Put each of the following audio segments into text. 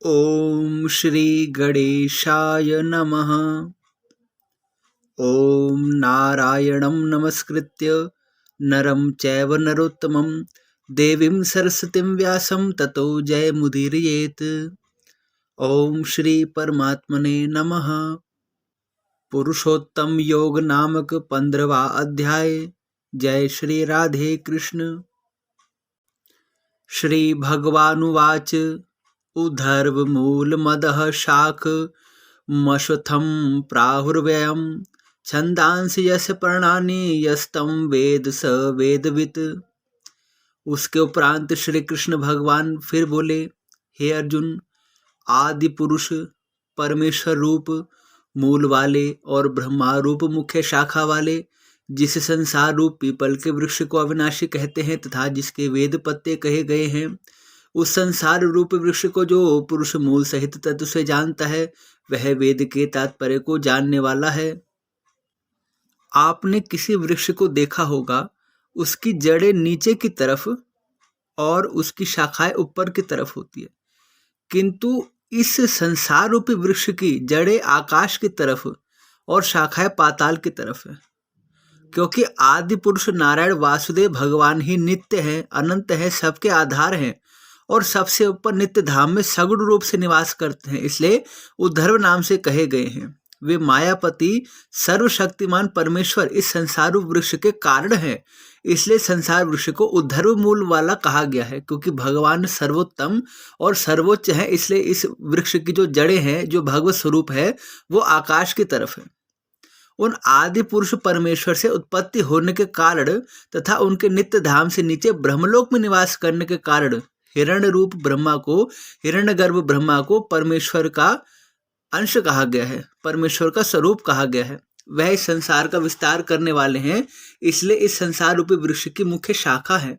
ओम श्री गणेशाय नमः। ओम नारायणं नमस्कृत्य नरं चैव नरोत्तमं देवीं सरस्वतीं व्यासं ततो जयमुदीरयेत्। ओम श्री परमात्मने नमः। पुरुषोत्तम योग नामक 15वां अध्याय। जय श्री राधे कृष्ण। श्री भगवानुवाच उद्धर्वमूलमदः शाखमश्वत्थं प्राहुर्व्ययं छन्दांसि यस्य पर्णानि यस्तं वेद स वेदवित्। उसके उपरांत श्री कृष्ण भगवान फिर बोले, हे अर्जुन, आदि पुरुष परमेश्वर रूप मूल वाले और ब्रह्मा रूप मुख्य शाखा वाले, जिस संसार रूप पीपल के वृक्ष को अविनाशी कहते हैं तथा जिसके वेद पत्ते कहे गए हैं, उस संसार रूप वृक्ष को जो पुरुष मूल सहित तत्व से जानता है, वह वेद के तात्पर्य को जानने वाला है। आपने किसी वृक्ष को देखा होगा, उसकी जड़ें नीचे की तरफ और उसकी शाखाएं ऊपर की तरफ होती है, किंतु इस संसार रूपी वृक्ष की जड़ें आकाश की तरफ और शाखाएं पाताल की तरफ है, क्योंकि आदि पुरुष नारायण वासुदेव भगवान ही नित्य हैं, अनंत हैं, सबके आधार हैं और सबसे ऊपर नित्य धाम में सगुण रूप से निवास करते हैं, इसलिए उद्धर्व नाम से कहे गए हैं। वे मायापति सर्वशक्तिमान परमेश्वर इस संसार वृक्ष के कारण है, इसलिए संसार वृक्ष को उद्धर्व मूल वाला कहा गया है, क्योंकि भगवान सर्वोत्तम और सर्वोच्च है, इसलिए इस वृक्ष की जो जड़ें हैं, जो भगवत स्वरूप है, वो आकाश की तरफ है। उन आदि पुरुष परमेश्वर से उत्पत्ति होने के कारण तथा उनके नित्य धाम से नीचे ब्रह्मलोक में निवास करने के कारण हिरण्य रूप ब्रह्मा को, हिरण्यगर्भ ब्रह्मा को परमेश्वर का अंश कहा गया है, परमेश्वर का स्वरूप कहा गया है। वह इस संसार का विस्तार करने वाले हैं, इसलिए इस संसार रूपी वृक्ष की मुख्य शाखा है।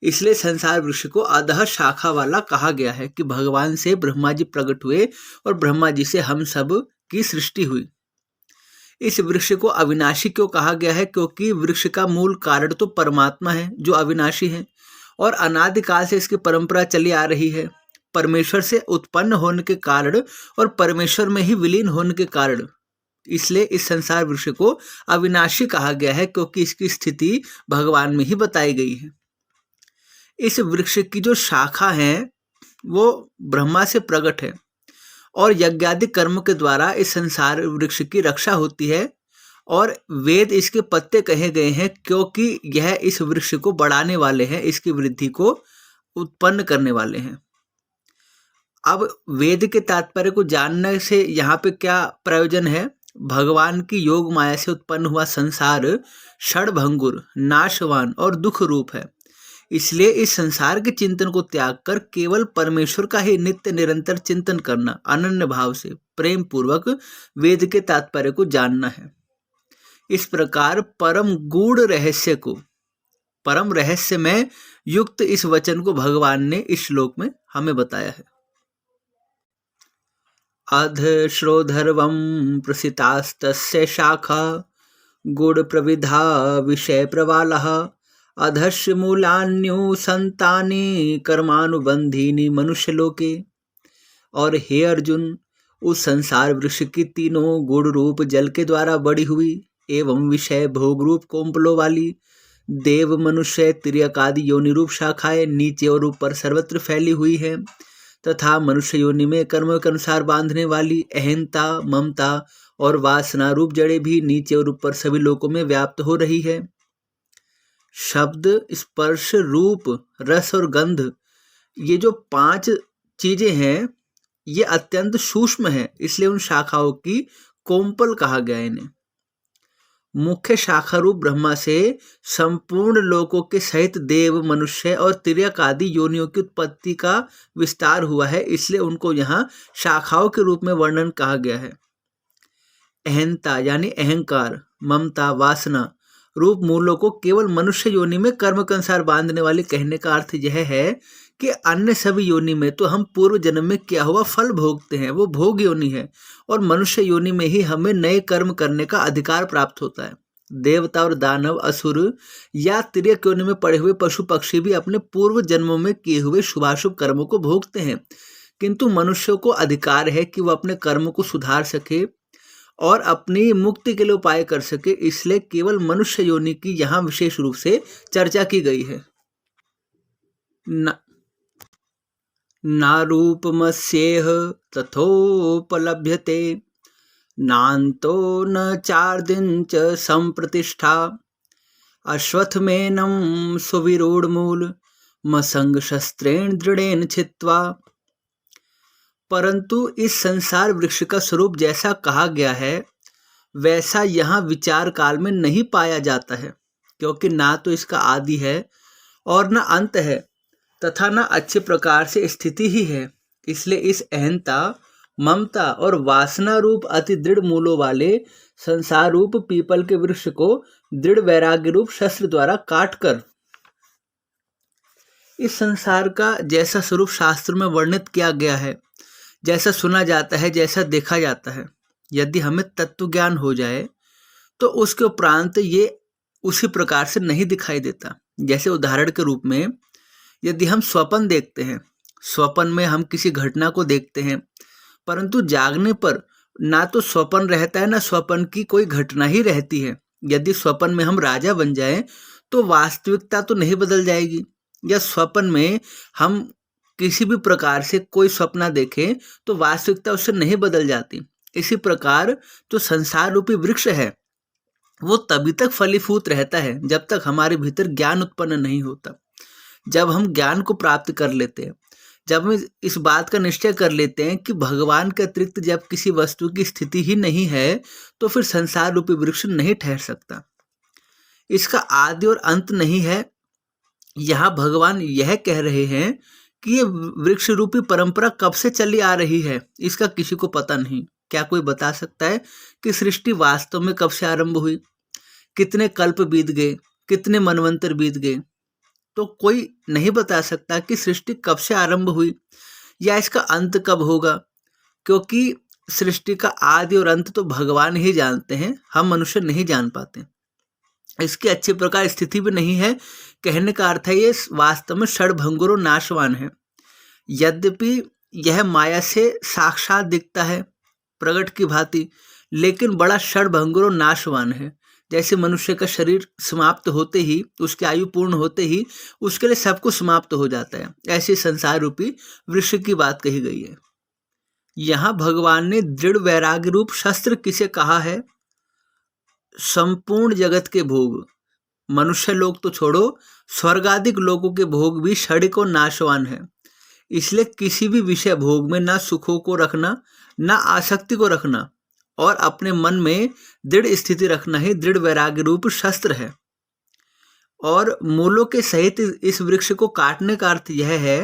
इसलिए संसार वृक्ष को अधः शाखा वाला कहा गया है कि भगवान से ब्रह्मा जी प्रकट हुए और ब्रह्मा जी से हम सब की सृष्टि हुई। इस वृक्ष को अविनाशी क्यों कहा गया है? क्योंकि वृक्ष का मूल कारण तो परमात्मा है, जो अविनाशी है और अनादिकाल से इसकी परंपरा चली आ रही है। परमेश्वर से उत्पन्न होने के कारण और परमेश्वर में ही विलीन होने के कारण, इसलिए इस संसार वृक्ष को अविनाशी कहा गया है, क्योंकि इसकी स्थिति भगवान में ही बताई गई है। इस वृक्ष की जो शाखा है वो ब्रह्मा से प्रकट है और यज्ञादि कर्म के द्वारा इस संसार वृक्ष की रक्षा होती है और वेद इसके पत्ते कहे गए हैं, क्योंकि यह इस वृक्ष को बढ़ाने वाले हैं, इसकी वृद्धि को उत्पन्न करने वाले हैं। अब वेद के तात्पर्य को जानने से यहाँ पे क्या प्रयोजन है? भगवान की योग माया से उत्पन्न हुआ संसार क्षणभंगुर, नाशवान और दुख रूप है, इसलिए इस संसार के चिंतन को त्याग कर केवल परमेश्वर का ही नित्य निरंतर चिंतन करना, अनन्य भाव से प्रेम पूर्वक वेद के तात्पर्य को जानना है। इस प्रकार परम गूढ़ रहस्य को, परम रहस्य में युक्त इस वचन को भगवान ने इस श्लोक में हमें बताया है। अध श्रोधर्वं प्रसितास्तस्य शाखा गूढ़ प्रविधा विषय प्रवालः अधस्य मूलान्यु संतानि कर्मानुबंधीनि मनुष्यलोके। और हे अर्जुन, उस संसार वृक्ष की तीनों गुण रूप जल के द्वारा बढ़ी हुई एवं विषय भोग रूप कोम्पलों वाली देव, मनुष्य, तिर्यक आदि योनि रूप शाखाएं नीचे और ऊपर सर्वत्र फैली हुई है, तथा मनुष्य योनि में कर्म के अनुसार बांधने वाली अहंता, ममता और वासना रूप जड़ें भी नीचे और ऊपर सभी लोकों में व्याप्त हो रही है। शब्द, स्पर्श, रूप, रस और गंध, ये जो 5 चीजें हैं, ये अत्यंत सूक्ष्म है, इसलिए उन शाखाओं की कोम्पल कहा गया इन्हें। मुख्य शाखा रूप ब्रह्मा से संपूर्ण लोकों के सहित देव, मनुष्य और तिर्यक आदि योनियों की उत्पत्ति का विस्तार हुआ है, इसलिए उनको यहाँ शाखाओं के रूप में वर्णन कहा गया है। अहंता यानी अहंकार, ममता, वासना रूप मूलों को केवल मनुष्य योनि में कर्म के अनुसार बांधने वाले कहने का अर्थ यह है कि अन्य सभी योनि में तो हम पूर्व जन्म में किया हुआ फल भोगते हैं, वो भोग योनि है, और मनुष्य योनि में ही हमें नए कर्म करने का अधिकार प्राप्त होता है। देवता और दानव, असुर या तिर्यक योनि में पड़े हुए पशु पक्षी भी अपने पूर्व जन्मों में किए हुए शुभाशुभ कर्मों को भोगते हैं, किंतु मनुष्य को अधिकार है कि वह अपने कर्म को सुधार सके और अपनी मुक्ति के लिए उपाय कर सके, इसलिए केवल मनुष्य योनि की यहाँ विशेष रूप से चर्चा की गई है। न नारूपमस्येह तथोपलभ्यते नान्तो न चार्दिन च संप्रतिष्ठा अश्वत्थमेनं सुविरूढ़मूल मसंग शस्त्रेण दृढ़ेन छित्त्वा। परंतु इस संसार वृक्ष का स्वरूप जैसा कहा गया है वैसा यहाँ विचार काल में नहीं पाया जाता है, क्योंकि ना तो इसका आदि है और न अंत है तथा न अच्छे प्रकार से स्थिति ही है। इसलिए इस अहंता, ममता और वासना रूप अति दृढ़ मूलों वाले संसार रूप पीपल के वृक्ष को दृढ़ वैराग्य रूप शस्त्र द्वारा काटकर इस संसार का जैसा स्वरूप शास्त्र में वर्णित किया गया है, जैसा सुना जाता है, जैसा देखा जाता है, यदि हमें तत्व ज्ञान हो जाए तो उसके उपरांत ये उसी प्रकार से नहीं दिखाई देता। जैसे उदाहरण के रूप में यदि हम स्वप्न देखते हैं, स्वप्न में हम किसी घटना को देखते हैं, परंतु जागने पर ना तो स्वप्न रहता है ना स्वप्न की कोई घटना ही रहती है। यदि स्वप्न में हम राजा बन जाएं तो वास्तविकता तो नहीं बदल जाएगी, या स्वप्न में हम किसी भी प्रकार से कोई सपना देखें तो वास्तविकता उससे नहीं बदल जाती। इसी प्रकार जो संसार रूपी वृक्ष है वो तभी तक फलीभूत रहता है जब तक हमारे भीतर ज्ञान उत्पन्न नहीं होता। जब हम ज्ञान को प्राप्त कर लेते हैं, जब हम इस बात का निश्चय कर लेते हैं कि भगवान के अतिरिक्त जब किसी वस्तु की स्थिति ही नहीं है तो फिर संसार रूपी वृक्ष नहीं ठहर सकता। इसका आदि और अंत नहीं है। यहाँ भगवान यह कह रहे हैं कि ये वृक्ष रूपी परंपरा कब से चली आ रही है इसका किसी को पता नहीं। क्या कोई बता सकता है कि सृष्टि वास्तव में कब से आरंभ हुई? कितने कल्प बीत गए, कितने मनवंतर बीत गए? तो कोई नहीं बता सकता कि सृष्टि कब से आरंभ हुई या इसका अंत कब होगा, क्योंकि सृष्टि का आदि और अंत तो भगवान ही जानते हैं, हम मनुष्य नहीं जान पाते। इसकी अच्छी प्रकार स्थिति भी नहीं है। कहने का अर्थ है ये वास्तव में षड़भंगुर और नाशवान है। यद्यपि यह माया से साक्षात दिखता है प्रकट की भांति, लेकिन बड़ा षड़भंगुर और नाशवान है। जैसे मनुष्य का शरीर समाप्त होते ही, उसकी आयु पूर्ण होते ही उसके लिए सब कुछ समाप्त हो जाता है, ऐसे संसार रूपी वृक्ष की बात कही गई है। यहाँ भगवान ने दृढ़ वैराग्य रूप शस्त्र किसे कहा है? संपूर्ण जगत के भोग, मनुष्य लोग तो छोड़ो, स्वर्गादिक लोगों के भोग भी क्षणिक और नाशवान है। इसलिए किसी भी विषय भोग में ना सुखों को रखना, ना आसक्ति को रखना और अपने मन में दृढ़ स्थिति रखना ही दृढ़ वैराग्य रूप शस्त्र है। और मूलों के सहित इस वृक्ष को काटने का अर्थ यह है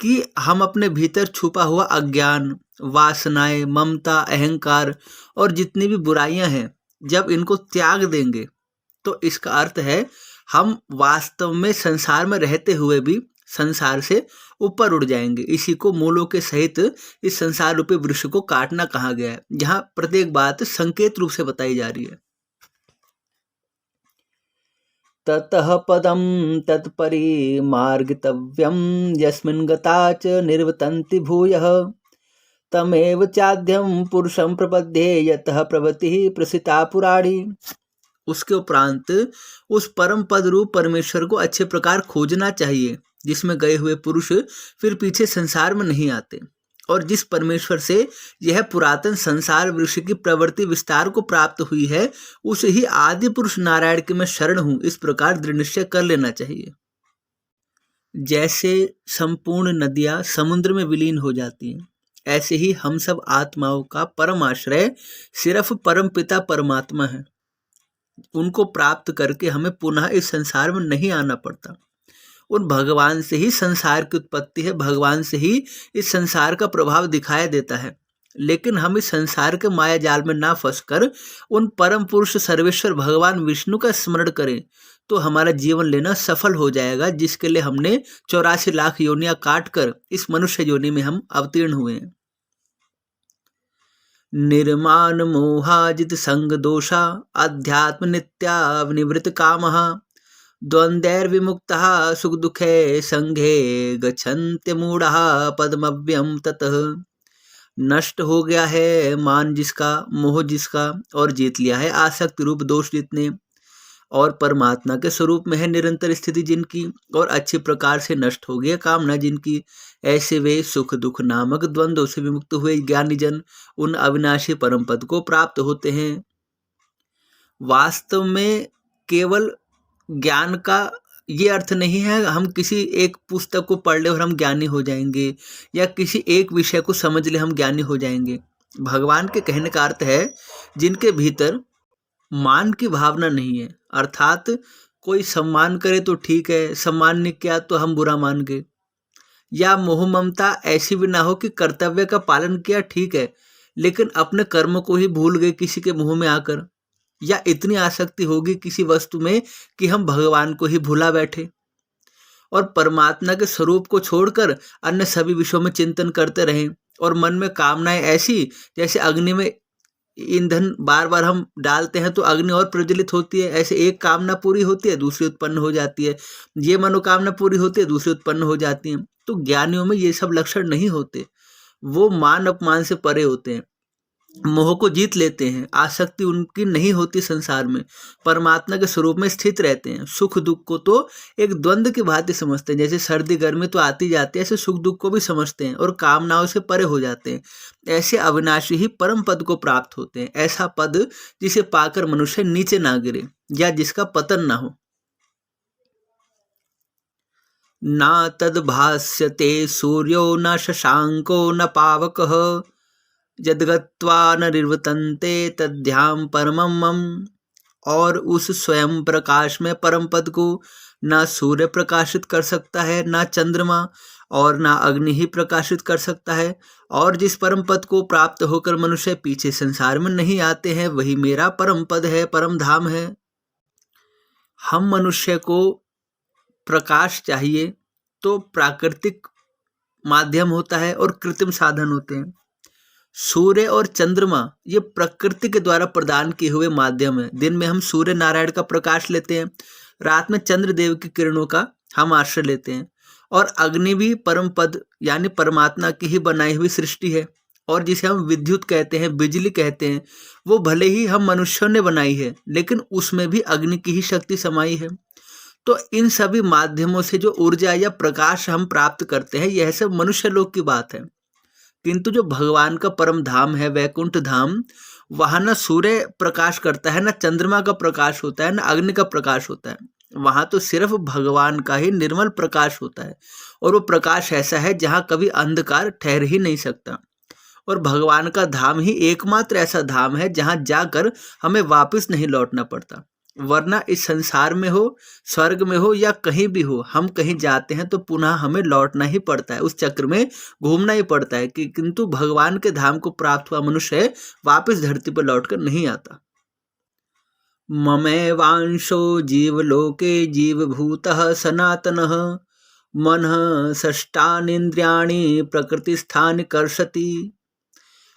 कि हम अपने भीतर छुपा हुआ अज्ञान, वासनाएं, ममता, अहंकार और जितनी भी बुराइयां हैं, जब इनको त्याग देंगे तो इसका अर्थ है हम वास्तव में संसार में रहते हुए भी संसार से ऊपर उड़ जाएंगे। इसी को मूलों के सहित इस संसार रूपी वृक्ष को काटना कहा गया है। यहाँ प्रत्येक बात संकेत रूप से बताई जा रही है। ततः पदम तत्परि मार्गितव्यम यस्मिन् गता च निर्वतन्ति भूयः तमेव चाद्यम पुरुषं प्रपद्ये यतः प्रवृत्तिः प्रसिता पुराणी। उसके उपरांत उस परम पद रूप परमेश्वर को अच्छे प्रकार खोजना चाहिए, जिसमें गए हुए पुरुष फिर पीछे संसार में नहीं आते, और जिस परमेश्वर से यह पुरातन संसार वृक्ष की प्रवृत्ति विस्तार को प्राप्त हुई है उसे ही आदि पुरुष नारायण के मैं शरण हूं, इस प्रकार दृढ़ निश्चय कर लेना चाहिए। जैसे संपूर्ण नदियां समुद्र में विलीन हो जाती हैं, ऐसे ही हम सब आत्माओं का परम आश्रय सिर्फ परम पिता परमात्मा है। उनको प्राप्त करके हमें पुनः इस संसार में नहीं आना पड़ता। उन भगवान से ही संसार की उत्पत्ति है, भगवान से ही इस संसार का प्रभाव दिखाई देता है। लेकिन हम इस संसार के माया जाल में ना फंसकर उन परम पुरुष सर्वेश्वर भगवान विष्णु का स्मरण करें तो हमारा जीवन लेना सफल हो जाएगा, जिसके लिए हमने 84 लाख योनियां काट कर इस मनुष्य योनि में हम अवतीर्ण हुए हैं। निर्माण मोहाजित संग दोषा अध्यात्म नित्यावनिवृत कामः द्वन्द्वैर्विमुक्तः सुख दुखे संघे गच्छन्त्य मूढ़ः पदमव्यम ततः। नष्ट हो गया है मान जिसका, मोह जिसका, और जीत लिया है आसक्ति रूप दोष जितने, और परमात्मा के स्वरूप में है निरंतर स्थिति जिनकी, और अच्छी प्रकार से नष्ट हो गई कामना जिनकी, ऐसे वे सुख दुख नामक द्वंद्वों से विमुक्त हुए ज्ञानी जन उन अविनाशी परम पद को प्राप्त होते हैं। वास्तव में केवल ज्ञान का ये अर्थ नहीं है हम किसी एक पुस्तक को पढ़ ले और हम ज्ञानी हो जाएंगे, या किसी एक विषय को समझ ले हम ज्ञानी हो जाएंगे। भगवान के कहने का अर्थ है जिनके भीतर मान की भावना नहीं है, अर्थात कोई सम्मान करे तो ठीक है, सम्मान नहीं किया तो हम बुरा मान गए, या मोह ममता ऐसी भी ना हो कि कर्तव्य का पालन किया ठीक है लेकिन अपने कर्म को ही भूल गए किसी के मुंह में आकर, या इतनी आसक्ति होगी किसी वस्तु में कि हम भगवान को ही भुला बैठे और परमात्मा के स्वरूप को छोड़कर अन्य सभी विषयों में चिंतन करते रहें, और मन में कामनाएं ऐसी जैसे अग्नि में ईंधन बार बार हम डालते हैं तो अग्नि और प्रज्वलित होती है, ऐसे एक कामना पूरी होती है दूसरी उत्पन्न हो जाती है, ये मनोकामना पूरी होती है दूसरी उत्पन्न हो जाती है। तो ज्ञानियों में ये सब लक्षण नहीं होते, वो मान अपमान से परे होते हैं, मोह को जीत लेते हैं, आसक्ति उनकी नहीं होती संसार में, परमात्मा के स्वरूप में स्थित रहते हैं। सुख दुख को तो एक द्वंद्व की भांति समझते हैं, जैसे सर्दी गर्मी तो आती जाती है ऐसे सुख दुख को भी समझते हैं और कामनाओं से परे हो जाते हैं। ऐसे अविनाशी ही परम पद को प्राप्त होते हैं, ऐसा पद जिसे पाकर मनुष्य नीचे ना गिरे या जिसका पतन ना हो। ना तद भास्यते सूर्यो न शशांको न पावकः यद्गत्वा न निर्वतन्ते तद्ध्याम परमं मम। और उस स्वयं प्रकाश में परम पद को ना सूर्य प्रकाशित कर सकता है, ना चंद्रमा, और ना अग्नि ही प्रकाशित कर सकता है। और जिस परम पद को प्राप्त होकर मनुष्य पीछे संसार में नहीं आते हैं वही मेरा परम पद है, परम धाम है। हम मनुष्य को प्रकाश चाहिए तो प्राकृतिक माध्यम होता है और कृत्रिम साधन होते हैं। सूर्य और चंद्रमा ये प्रकृति के द्वारा प्रदान किए हुए माध्यम है। दिन में हम सूर्य नारायण का प्रकाश लेते हैं, रात में चंद्रदेव की किरणों का हम आश्रय लेते हैं। और अग्नि भी परम पद यानी परमात्मा की ही बनाई हुई सृष्टि है, और जिसे हम विद्युत कहते हैं, बिजली कहते हैं, वो भले ही हम मनुष्यों ने बनाई है लेकिन उसमें भी अग्नि की ही शक्ति समाई है। तो इन सभी माध्यमों से जो ऊर्जा या प्रकाश हम प्राप्त करते हैं यह सब मनुष्य लोक की बात है। किंतु जो भगवान का परम धाम है वैकुंठ धाम, वहां न सूर्य प्रकाश करता है, न चंद्रमा का प्रकाश होता है, न अग्नि का प्रकाश होता है। वहां तो सिर्फ भगवान का ही निर्मल प्रकाश होता है, और वो प्रकाश ऐसा है जहां कभी अंधकार ठहर ही नहीं सकता। और भगवान का धाम ही एकमात्र ऐसा धाम है जहां जाकर हमें वापस नहीं लौटना पड़ता। वरना इस संसार में हो, स्वर्ग में हो या कहीं भी हो, हम कहीं जाते हैं तो पुनः हमें लौटना ही पड़ता है, उस चक्र में घूमना ही पड़ता है। किंतु भगवान के धाम को प्राप्त हुआ मनुष्य वापस धरती पर लौटकर नहीं आता। ममैवांशो जीवलोके जीवभूतः सनातनः मनः षष्ठानीन्द्रियाणि प्रकृतिस्थानि कर्षति।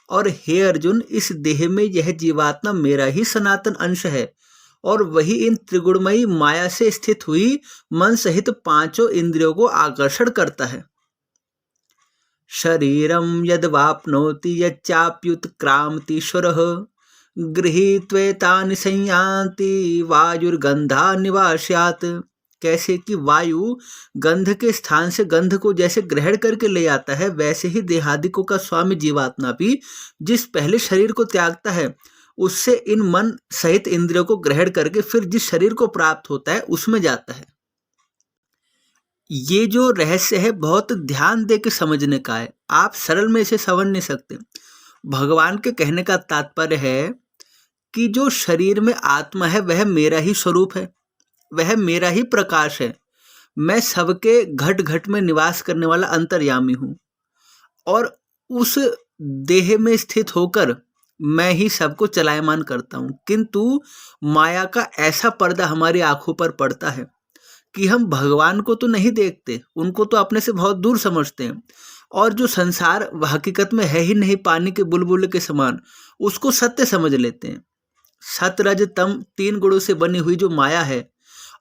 और हे अर्जुन, इस देह में यह जीवात्मा मेरा ही सनातन अंश है, और वही इन त्रिगुणमयी माया से स्थित हुई मन सहित पांचों इंद्रियों को आकर्षण करता है। शरीरम यद वाप्नोति यच्चाप्युत्क्रामतीश्वरः गृहीत्वेतानि संयाति वायुर्गंधा निवास्यात्। कैसे कि वायु गंध के स्थान से गंध को जैसे ग्रहण करके ले आता है, वैसे ही देहादिकों का स्वामी जीवात्मा भी जिस पहले शरीर को त्यागता है उससे इन मन सहित इंद्रियों को ग्रहण करके फिर जिस शरीर को प्राप्त होता है उसमें जाता है। ये जो रहस्य है बहुत ध्यान दे के समझने का है, आप सरल में इसे समझ नहीं सकते। भगवान के कहने का तात्पर्य है कि जो शरीर में आत्मा है वह मेरा ही स्वरूप है, वह मेरा ही प्रकाश है। मैं सबके घट घट में निवास करने वाला अंतर्यामी हूँ, और उस देह में स्थित होकर मैं ही सबको चलायमान करता हूँ। किंतु माया का ऐसा पर्दा हमारी आंखों पर पड़ता है कि हम भगवान को तो नहीं देखते, उनको तो अपने से बहुत दूर समझते हैं, और जो संसार हकीकत में है ही नहीं पानी के बुलबुल के समान, उसको सत्य समझ लेते हैं। सत रज तम तीन गुणों से बनी हुई जो माया है,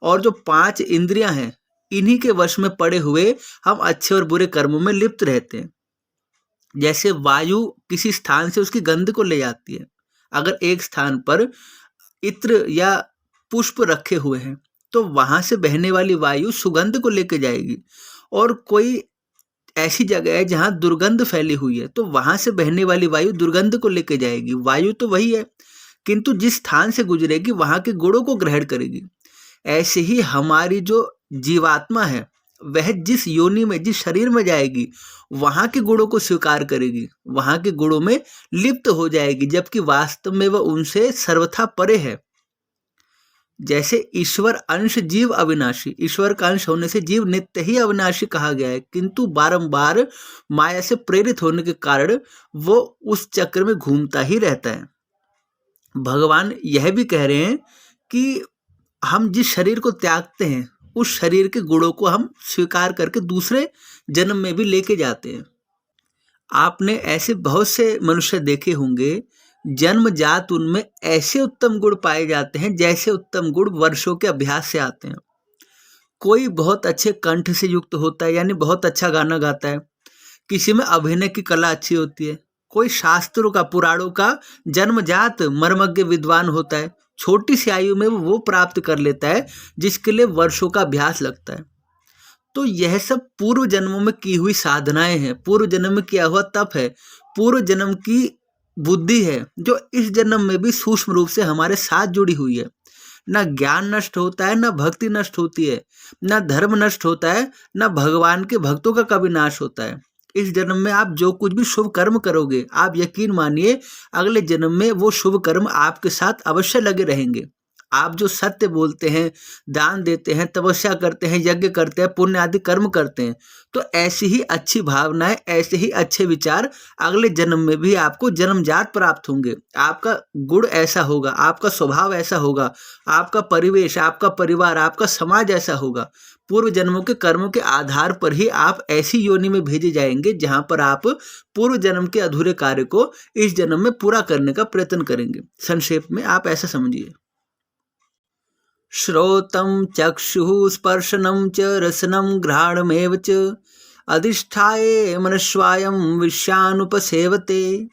और जो 5 इंद्रियां हैं, इन्हीं के वश में पड़े हुए हम अच्छे और बुरे कर्मों में लिप्त रहते हैं। जैसे वायु किसी स्थान से उसकी गंध को ले जाती है। अगर एक स्थान पर इत्र या पुष्प रखे हुए हैं तो वहां से बहने वाली वायु सुगंध को लेके जाएगी, और कोई ऐसी जगह है जहां दुर्गंध फैली हुई है तो वहां से बहने वाली वायु दुर्गंध को लेके जाएगी। वायु तो वही है, किंतु जिस स्थान से गुजरेगी वहां के गुणों को ग्रहण करेगी। ऐसे ही हमारी जो जीवात्मा है वह जिस योनि में, जिस शरीर में जाएगी वहां के गुणों को स्वीकार करेगी, वहां के गुणों में लिप्त हो जाएगी, जबकि वास्तव में वह उनसे सर्वथा परे है। जैसे ईश्वर अंश जीव अविनाशी, ईश्वर का अंश होने से जीव नित्य ही अविनाशी कहा गया है, किंतु बारंबार माया से प्रेरित होने के कारण वो उस चक्र में घूमता ही रहता है। भगवान यह भी कह रहे हैं कि हम जिस शरीर को त्यागते हैं उस शरीर के गुणों को हम स्वीकार करके दूसरे जन्म में भी लेके जाते हैं। आपने ऐसे बहुत से मनुष्य देखे होंगे, जन्मजात उनमें ऐसे उत्तम गुण पाए जाते हैं जैसे उत्तम गुण वर्षों के अभ्यास से आते हैं। कोई बहुत अच्छे कंठ से युक्त होता है, यानी बहुत अच्छा गाना गाता है, किसी में अभिनय की कला अच्छी होती है, कोई शास्त्रों का, पुराणों का जन्मजात मर्मज्ञ विद्वान होता है, छोटी सी आयु में वो प्राप्त कर लेता है जिसके लिए वर्षों का अभ्यास लगता है। तो यह सब पूर्व जन्मों में की हुई साधनाएं हैं, पूर्व जन्म में किया हुआ तप है, पूर्व जन्म की बुद्धि है जो इस जन्म में भी सूक्ष्म रूप से हमारे साथ जुड़ी हुई है। ना ज्ञान नष्ट होता है, ना भक्ति नष्ट होती है, ना धर्म नष्ट होता है, ना भगवान के भक्तों का कभी नाश होता है। इस जन्म में आप जो कुछ भी शुभ कर्म करोगे, आप यकीन मानिए अगले जन्म में वो शुभ कर्म आपके साथ अवश्य लगे रहेंगे। आप जो सत्य बोलते हैं, दान देते हैं, तपस्या करते हैं, यज्ञ करते हैं, पुण्य आदि कर्म करते हैं, तो ऐसी ही अच्छी भावनाएं, ऐसे ही अच्छे विचार अगले जन्म में भी आपको जन्मजात प्राप्त होंगे। आपका गुण ऐसा होगा, आपका स्वभाव ऐसा होगा, आपका परिवेश, आपका परिवार, आपका समाज ऐसा होगा। पूर्व जन्मों के कर्मों के आधार पर ही आप ऐसी योनि में भेजे जाएंगे जहां पर आप पूर्व जन्म के अधूरे कार्य को इस जन्म में पूरा करने का प्रयत्न करेंगे। संक्षेप में आप ऐसा समझिए, श्रोतं चक्षुः स्पर्शनं च रसनं घ्राणमेव च अधिष्ठाय मनस्वायं विषयानुपसेवते।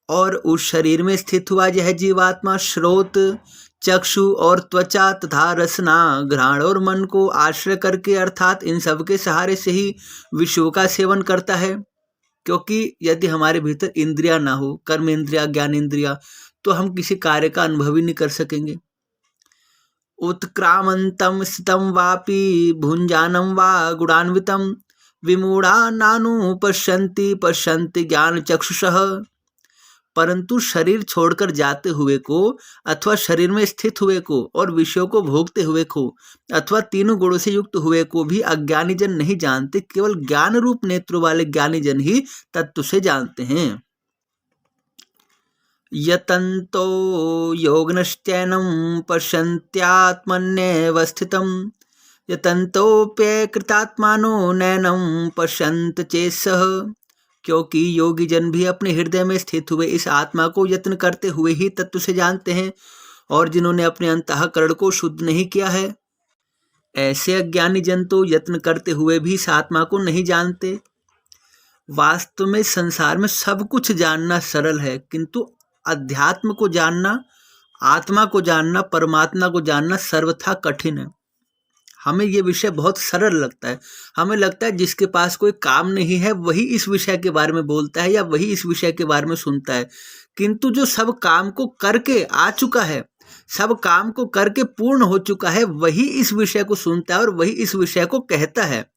और उस शरीर में स्थित हुआ यह जीवात्मा श्रोत, चक्षु और त्वचा तथा रसना, घ्राण और मन को आश्रय करके, अर्थात इन सब के सहारे से ही विषयों का सेवन करता है। क्योंकि यदि हमारे भीतर इंद्रिया ना हो, कर्म इंद्रिया, ज्ञान इंद्रिया, तो हम किसी कार्य का अनुभव ही नहीं कर सकेंगे। उत्क्रामन्तं स्थितं वापि भुञ्जानं वा गुणान्वितं विमूढ़ा नानु पश्यन्ति ज्ञान चक्षुषः। परंतु शरीर छोड़कर जाते हुए को, अथवा शरीर में स्थित हुए को, और विषयों को भोगते हुए को, अथवा तीनों गुणों से युक्त हुए को भी अज्ञानी जन नहीं जानते। केवल ज्ञान रूप नेत्रों वाले ज्ञानी जन ही तत्व से जानते हैं। यतन्तो योगनश्चैनं पश्यन्त्यात्मन्येव स्थितं यतन्तोऽप्यकृतात्मानो नैनं पश्यन्त चेत्सः। क्योंकि योगी जन भी अपने हृदय में स्थित हुए इस आत्मा को यत्न करते हुए ही तत्व से जानते हैं, और जिन्होंने अपने अंतःकरण को शुद्ध नहीं किया है, ऐसे अज्ञानी जन तो यत्न करते हुए भी इस आत्मा को नहीं जानते। वास्तव में संसार में सब कुछ जानना सरल है, किंतु अध्यात्म को जानना, आत्मा को जानना, परमात्मा को जानना सर्वथा कठिन है। हमें ये विषय बहुत सरल लगता है, हमें लगता है जिसके पास कोई काम नहीं है वही इस विषय के बारे में बोलता है या वही इस विषय के बारे में सुनता है। किंतु जो सब काम को करके आ चुका है, सब काम को करके पूर्ण हो चुका है, वही इस विषय को सुनता है और वही इस विषय को कहता है।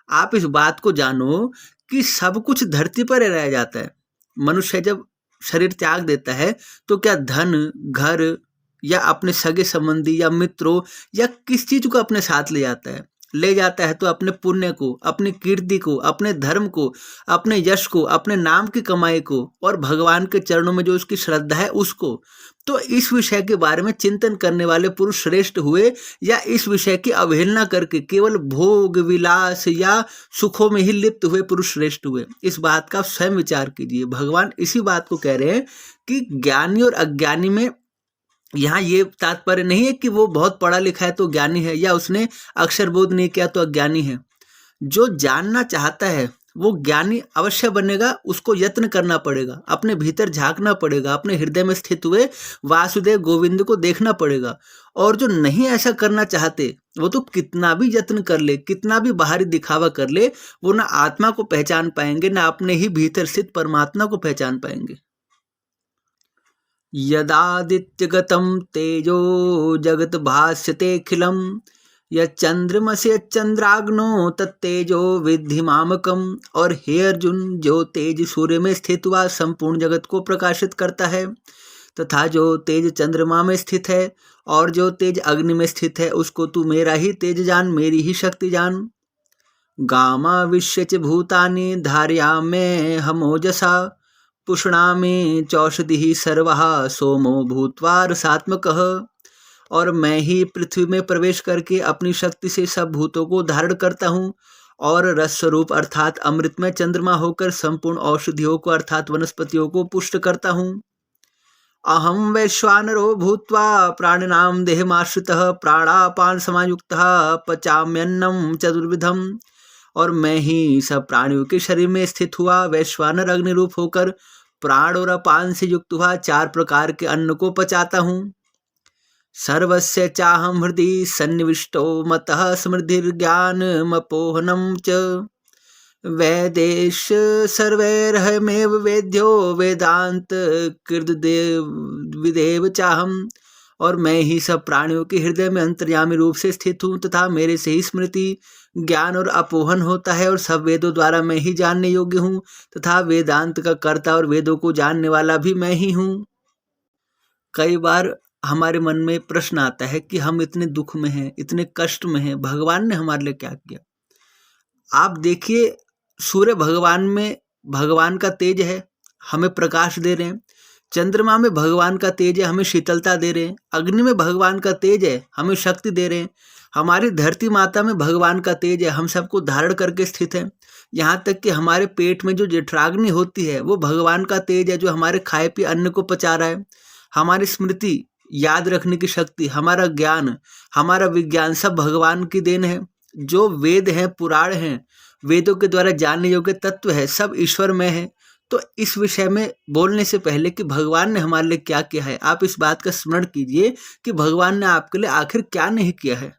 आप इस बात को जानो कि सब कुछ धरती पर रह जाता है। मनुष्य जब शरीर त्याग देता है तो क्या धन, घर या अपने सगे संबंधी या मित्रों या किस चीज को अपने साथ ले जाता है? ले जाता है तो अपने पुण्य को, अपनी कीर्ति को, अपने धर्म को, अपने यश को, अपने नाम की कमाई को, और भगवान के चरणों में जो उसकी श्रद्धा है उसको। तो इस विषय के बारे में चिंतन करने वाले पुरुष श्रेष्ठ हुए, या इस विषय की अवहेलना करके केवल भोग विलास या सुखों में ही लिप्त हुए पुरुष श्रेष्ठ हुए? इस बात का स्वयं विचार कीजिए। भगवान इसी बात को कह रहे हैं कि ज्ञानी और अज्ञानी में यहाँ ये तात्पर्य नहीं है कि वो बहुत पढ़ा लिखा है तो ज्ञानी है, या उसने अक्षर बोध नहीं किया तो अज्ञानी है। जो जानना चाहता है वो ज्ञानी अवश्य बनेगा, उसको यत्न करना पड़ेगा, अपने भीतर झांकना पड़ेगा, अपने हृदय में स्थित हुए वासुदेव गोविंद को देखना पड़ेगा। और जो नहीं ऐसा करना चाहते वो तो कितना भी यत्न कर ले, कितना भी बाहरी दिखावा कर ले, वो ना आत्मा को पहचान पाएंगे, ना अपने ही भीतर स्थित परमात्मा को पहचान पाएंगे। यदादित्यगतं तेजो जगत भास्यतेऽखिलं यच्चंद्रमसि यच्चंद्राग्नो तत्तेजो विद्धि मामकम। और हे अर्जुन, जो तेज सूर्य में स्थित हुआ संपूर्ण जगत को प्रकाशित करता है, तथा जो तेज चंद्रमा में स्थित है और जो तेज अग्नि में स्थित है, उसको तू मेरा ही तेज जान, मेरी ही शक्ति जान। गामा विश्य च भूतानि धारयाम्ये हमोजसा पुष्णामि चौषधि सर्वः सोमो भूत्वा रसात्मकः। और मैं ही पृथ्वी में प्रवेश करके अपनी शक्ति से सब भूतों को धारण करता हूँ, और रस स्वरूप अर्थात अमृत में चंद्रमा होकर संपूर्ण औषधियों को अर्थात वनस्पतियों को पुष्ट करता हूँ। अहम वैश्वानरो भूत्वा प्राणिनां देहमाश्रितः प्राणापान समायुक्तः पचाम्यन्नं चतुर्विधम्। और मैं ही सब प्राणियों के शरीर में स्थित हुआ वैश्वानर अग्नि रूप होकर प्राण और अपान से युक्त हुआ 4 प्रकार के अन्न को पचाता हूँ। सर्वस्य चाहं हृदि सन्निविष्टो मतः स्मृतिर्ज्ञानमपोहनं च वैदेश सर्वैरहमेव वेद्यो वेदांत विदेव चाहम। और मैं ही सब प्राणियों के हृदय में अंतर्यामी रूप से स्थित हूँ, तथा मेरे से ही स्मृति ज्ञान और अपोहन होता है, और सब वेदों द्वारा मैं ही जानने योग्य हूँ, तथा वेदांत का कर्ता और वेदों को जानने वाला भी मैं ही हूँ। कई बार हमारे मन में प्रश्न आता है कि हम इतने दुख में हैं, इतने कष्ट में हैं, भगवान ने हमारे लिए क्या किया। आप देखिए, सूर्य भगवान में भगवान का तेज है, हमें प्रकाश दे रहे हैं। चंद्रमा में भगवान का तेज है, हमें शीतलता दे रहे हैं। अग्नि में भगवान का तेज है, हमें शक्ति दे रहे हैं। हमारी धरती माता में भगवान का तेज है, हम सबको धारण करके स्थित है। यहाँ तक कि हमारे पेट में जो जठराग्नि होती है वो भगवान का तेज है, जो हमारे खाए पिए अन्न को पचा रहा है। हमारी स्मृति, याद रखने की शक्ति, हमारा ज्ञान, हमारा विज्ञान सब भगवान की देन है। जो वेद हैं, पुराण हैं, वेदों के द्वारा जानने योग्य तत्व है, सब ईश्वर में है। तो इस विषय में बोलने से पहले कि भगवान ने हमारे लिए क्या किया है, आप इस बात का स्मरण कीजिए कि भगवान ने आपके लिए आखिर क्या नहीं किया है।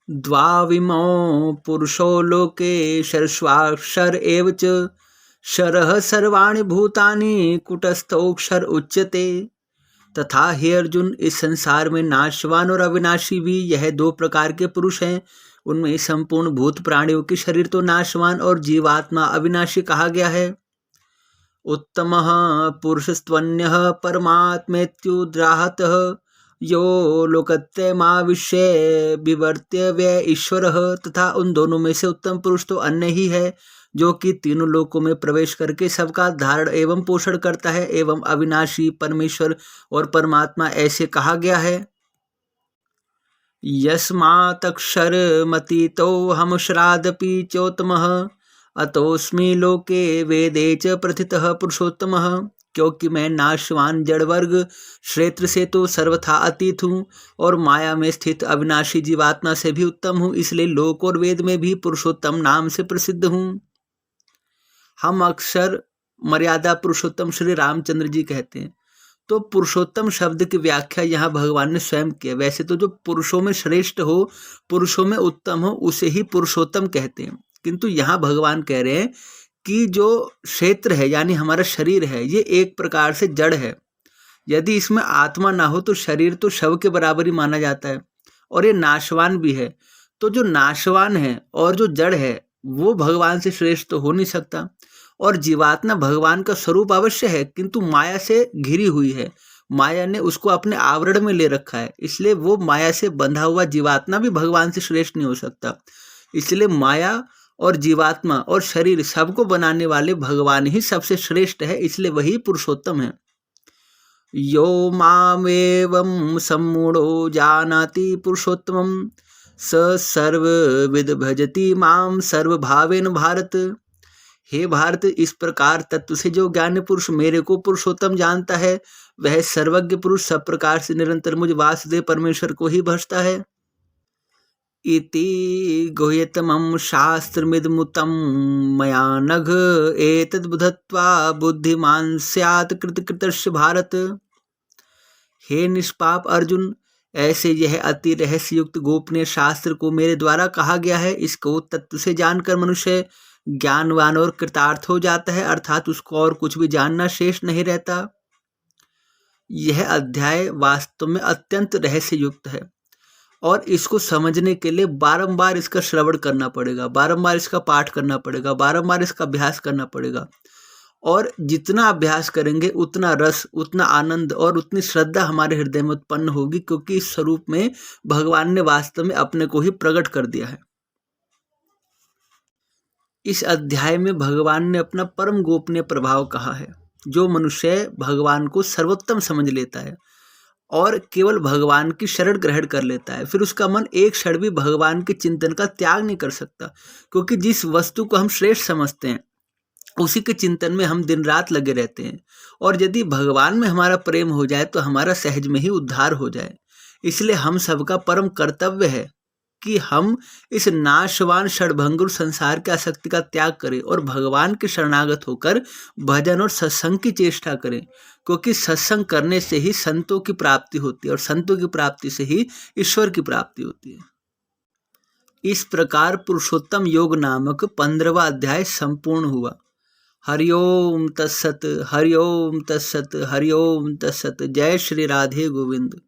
द्वाविमो पुरुषो लोके शर्श्वाक्षर एव च शरः सर्वाणि भूतानि कुटस्थोक्षर उच्यते। तथा हे अर्जुन, इस संसार में नाशवान और अविनाशी भी यह 2 प्रकार के पुरुष हैं। उनमें संपूर्ण भूत प्राणियों के शरीर तो नाशवान और जीवात्मा अविनाशी कहा गया है। उत्तमः पुरुषस्त्वन्यः परमात्मेत्युद्राहतः यो लोकत्रयमाविश्य विवर्त्य व्यय ईश्वरः। तथा उन दोनों में से उत्तम पुरुष तो अन्य ही है, जो कि तीनों लोकों में प्रवेश करके सबका धारण एवं पोषण करता है, एवं अविनाशी परमेश्वर और परमात्मा ऐसे कहा गया है। यस्मात्क्षरमतीतो हम श्रादपि चोत्तमः अतोस्मि लोके वेदे च प्रथितः पुरुषोत्तमः। क्योंकि मैं नाशवान जड़ वर्ग क्षेत्र से तो सर्वथा अतीत हूँ, और माया में स्थित अविनाशी जीवात्मा से भी उत्तम हूँ, इसलिए लोक और वेद में भी पुरुषोत्तम नाम से प्रसिद्ध हूँ। हम अक्सर मर्यादा पुरुषोत्तम श्री रामचंद्र जी कहते हैं, तो पुरुषोत्तम शब्द की व्याख्या यहाँ भगवान ने स्वयं की है। वैसे तो जो पुरुषों में श्रेष्ठ हो, पुरुषों में उत्तम हो, उसे ही पुरुषोत्तम कहते हैं, किंतु यहाँ भगवान कह रहे हैं कि जो क्षेत्र है यानी हमारा शरीर है, ये एक प्रकार से जड़ है। यदि इसमें आत्मा ना हो तो शरीर तो शव के बराबर ही माना जाता है, और ये नाशवान भी है। तो जो नाशवान है और जो जड़ है वो भगवान से श्रेष्ठ तो हो नहीं सकता। और जीवात्मा भगवान का स्वरूप अवश्य है, किंतु माया से घिरी हुई है, माया ने उसको अपने आवरण में ले रखा है, इसलिए वो माया से बंधा हुआ जीवात्मा भी भगवान से श्रेष्ठ नहीं हो सकता। इसलिए माया और जीवात्मा और शरीर सबको बनाने वाले भगवान ही सबसे श्रेष्ठ है, इसलिए वही पुरुषोत्तम है। यो मामेवं सम्मूढ़ो जानाति पुरुषोत्तमं स सर्वविद भजति मां सर्वभावेन भारत। हे भारत, इस प्रकार तत्व से जो ज्ञानी पुरुष मेरे को पुरुषोत्तम जानता है, वह सर्वज्ञ पुरुष सब प्रकार से निरंतर मुझ वासुदेव परमेश्वर को ही भजता है। इति गुह्यतमं शास्त्रमिदमुत्तम मया नघ, एतद् बुद्धत्वा बुद्धिमान् स्यात् कृतकृतस्य भारत। हे निष्पाप अर्जुन, ऐसे यह अति रहस्य युक्त गोपनीय शास्त्र को मेरे द्वारा कहा गया है। इसको तत्व से जानकर मनुष्य ज्ञानवान और कृतार्थ हो जाता है, अर्थात उसको और कुछ भी जानना शेष नहीं रहता। यह अध्याय वास्तव में अत्यंत रहस्य युक्त है और इसको समझने के लिए बारंबार इसका श्रवण करना पड़ेगा, बारंबार इसका पाठ करना पड़ेगा, बारंबार इसका अभ्यास करना पड़ेगा। और जितना अभ्यास करेंगे उतना रस, उतना आनंद और उतनी श्रद्धा हमारे हृदय में उत्पन्न होगी, क्योंकि इस स्वरूप में भगवान ने वास्तव में अपने को ही प्रकट कर दिया है। इस अध्याय में भगवान ने अपना परम गोपनीय प्रभाव कहा है। जो मनुष्य भगवान को सर्वोत्तम समझ लेता है और केवल भगवान की शरण ग्रहण कर लेता है, फिर उसका मन एक क्षण भी भगवान के चिंतन का त्याग नहीं कर सकता, क्योंकि जिस वस्तु को हम श्रेष्ठ समझते हैं उसी के चिंतन में हम दिन रात लगे रहते हैं। और यदि भगवान में हमारा प्रेम हो जाए तो हमारा सहज में ही उद्धार हो जाए। इसलिए हम सबका परम कर्तव्य है कि हम इस नाशवान षड़भंगुर संसार की आसक्ति का त्याग करें और भगवान के शरणागत होकर भजन और सत्संग की चेष्टा करें, क्योंकि सत्संग करने से ही संतों की प्राप्ति होती है और संतों की प्राप्ति से ही ईश्वर की प्राप्ति होती है। इस प्रकार पुरुषोत्तम योग नामक 15वां अध्याय संपूर्ण हुआ। हरिओम तत्सत, हरिओम तत्सत, हरिओम तत्सत। जय श्री राधे गोविंद।